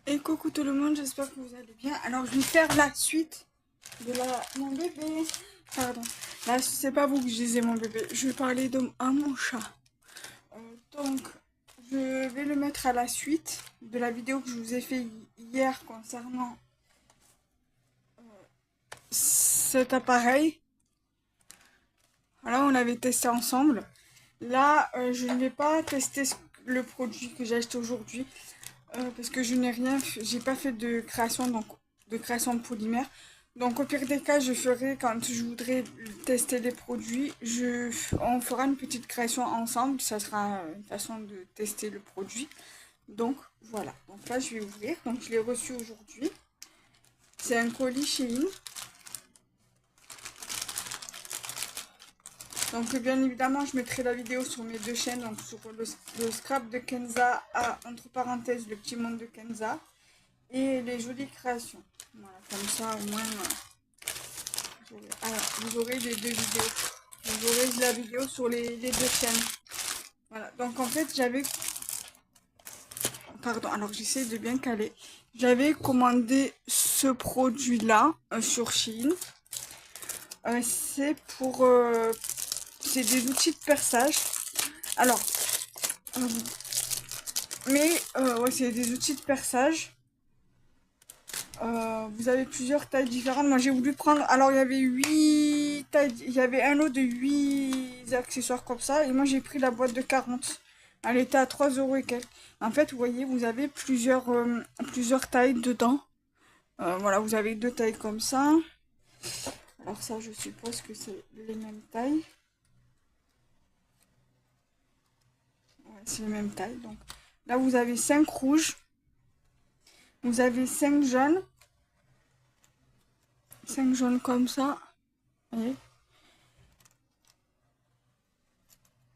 Et coucou tout le monde, j'espère que vous allez bien. Alors je vais faire la suite de mon bébé. Pardon. Là, c'est pas vous que je disais mon bébé. Je vais parler à mon chat. Donc, je vais le mettre à la suite de la vidéo que je vous ai fait hier concernant cet appareil. Voilà, on avait testé ensemble. Là, je ne vais pas tester le produit que j'ai acheté aujourd'hui. Parce que je n'ai rien, j'ai pas fait de création, donc de création de polymère. Donc au pire des cas, je ferai quand je voudrais tester les produits, on fera une petite création ensemble. Ça sera une façon de tester le produit. Donc voilà. Donc là, je vais ouvrir. Donc je l'ai reçu aujourd'hui. C'est un colis Shein. Donc bien évidemment, je mettrai la vidéo sur mes deux chaînes, donc sur le scrap de Kenza, entre parenthèses le petit monde de Kenza, et les jolies créations. Voilà, comme ça au moins vous aurez les deux vidéos. Vous aurez la vidéo sur les deux chaînes. Voilà, donc en fait j'avais... Pardon, alors j'essaie de bien caler. J'avais commandé ce produit-là sur Shein. C'est pour... c'est des outils de perçage. Alors, ouais, c'est des outils de perçage. Vous avez plusieurs tailles différentes. Moi, j'ai voulu prendre... Alors, il y avait 8 tailles... Il y avait un lot de 8 accessoires comme ça. Et moi, j'ai pris la boîte de 40. Elle était à 3 € et quelques. En fait, vous voyez, vous avez plusieurs tailles dedans. Voilà, vous avez deux tailles comme ça. Alors ça, je suppose que c'est les mêmes tailles. Ouais, c'est les mêmes tailles. Donc là, vous avez 5 rouges. Vous avez 5 jaunes. 5 jaunes comme ça. Vous voyez.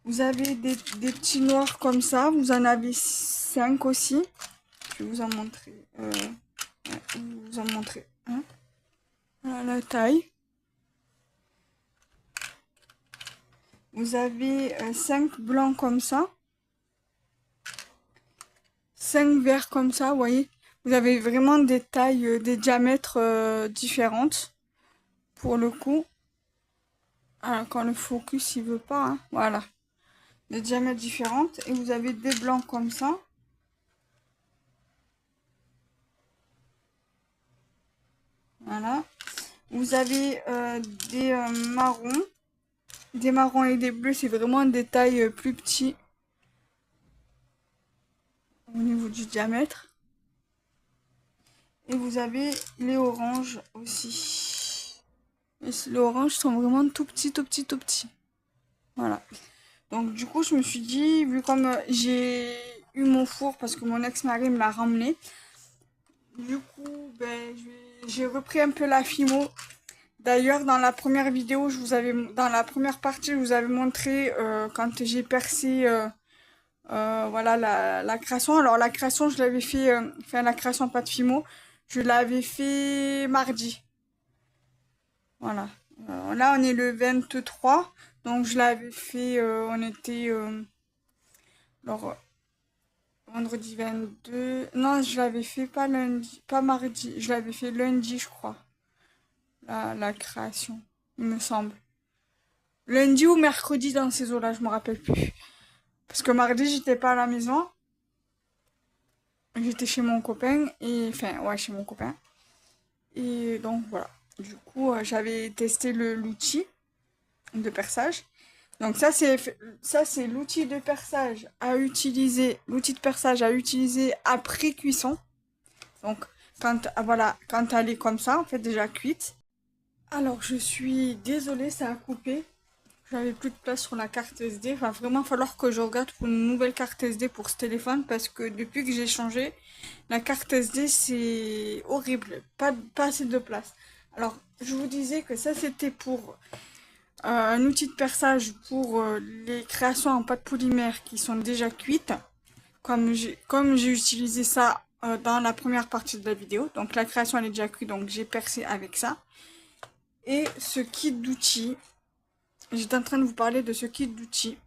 Vous avez des petits noirs comme ça. Vous en avez 5 aussi. Je vais vous en montrer. Ouais, je vais vous en montrer un. Voilà la taille. Vous avez 5 blancs comme ça. 5 verts comme ça, vous voyez. Vous avez vraiment des tailles, des diamètres différentes. Pour le coup. Alors, quand le focus, il veut pas, hein, voilà. Des diamètres différentes. Et vous avez des blancs comme ça. Voilà. Vous avez des marrons. Des marrons et des bleus, c'est vraiment des tailles plus petits. Au niveau du diamètre. Et vous avez les oranges aussi. Et les oranges sont vraiment tout petits, tout petits, tout petits. Voilà. Donc du coup, je me suis dit, vu comme j'ai eu mon four parce que mon ex-mari me l'a ramené, du coup, ben, j'ai repris un peu la Fimo. D'ailleurs, dans la première vidéo, dans la première partie, je vous avais montré quand j'ai percé, voilà, la création. Alors la création, je l'avais fait, enfin la création pas de Fimo, je l'avais fait mardi. Voilà. Là, on est le 23, donc je l'avais fait, on était, alors, vendredi 22. Non, je l'avais fait pas lundi, pas mardi. Je l'avais fait lundi, je crois. La création, il me semble. Lundi ou mercredi dans ces eaux-là, je me rappelle plus. Parce que mardi, j'étais pas à la maison. J'étais chez mon copain. Et, enfin, ouais, chez mon copain. Et donc, voilà. Du coup, j'avais testé l'outil de perçage. Donc ça c'est l'outil de perçage à utiliser, l'outil de perçage à utiliser après cuisson. Donc, voilà, quand elle est comme ça, en fait, déjà cuite. Alors, je suis désolée, ça a coupé. J'avais plus de place sur la carte SD. Il va vraiment falloir que je regarde pour une nouvelle carte SD pour ce téléphone parce que depuis que j'ai changé, la carte SD, c'est horrible. Pas assez de place. Alors, je vous disais que ça, c'était pour un outil de perçage pour les créations en pâte polymère qui sont déjà cuites. Comme j'ai utilisé ça dans la première partie de la vidéo. Donc la création elle est déjà cuite, donc j'ai percé avec ça. Et ce kit d'outils, j'étais en train de vous parler de ce kit d'outils.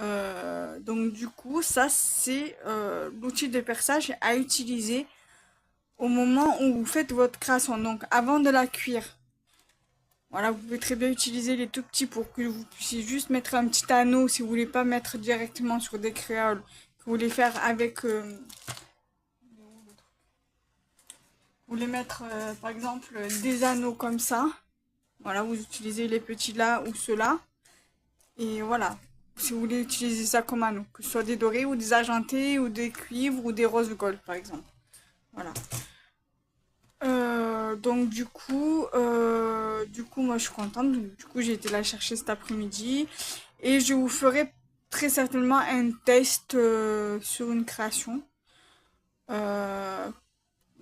Donc du coup, ça c'est l'outil de perçage à utiliser au moment où vous faites votre création, donc avant de la cuire. Voilà, vous pouvez très bien utiliser les tout petits pour que vous puissiez juste mettre un petit anneau si vous voulez pas mettre directement sur des créoles, que vous voulez faire avec... vous voulez mettre par exemple des anneaux comme ça. Voilà, vous utilisez les petits là ou ceux-là. Et voilà, si vous voulez utiliser ça comme anneau, que ce soit des dorés ou des argentés ou des cuivres ou des roses gold par exemple. Voilà. Donc du coup, moi je suis contente. Donc, du coup, j'ai été la chercher cet après-midi et je vous ferai très certainement un test sur une création, euh,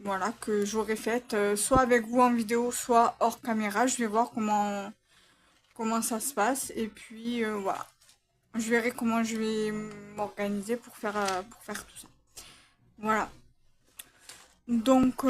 voilà, que j'aurais faite, soit avec vous en vidéo, soit hors caméra. Je vais voir comment ça se passe et puis voilà. Je verrai comment je vais m'organiser pour faire tout ça. Voilà. Donc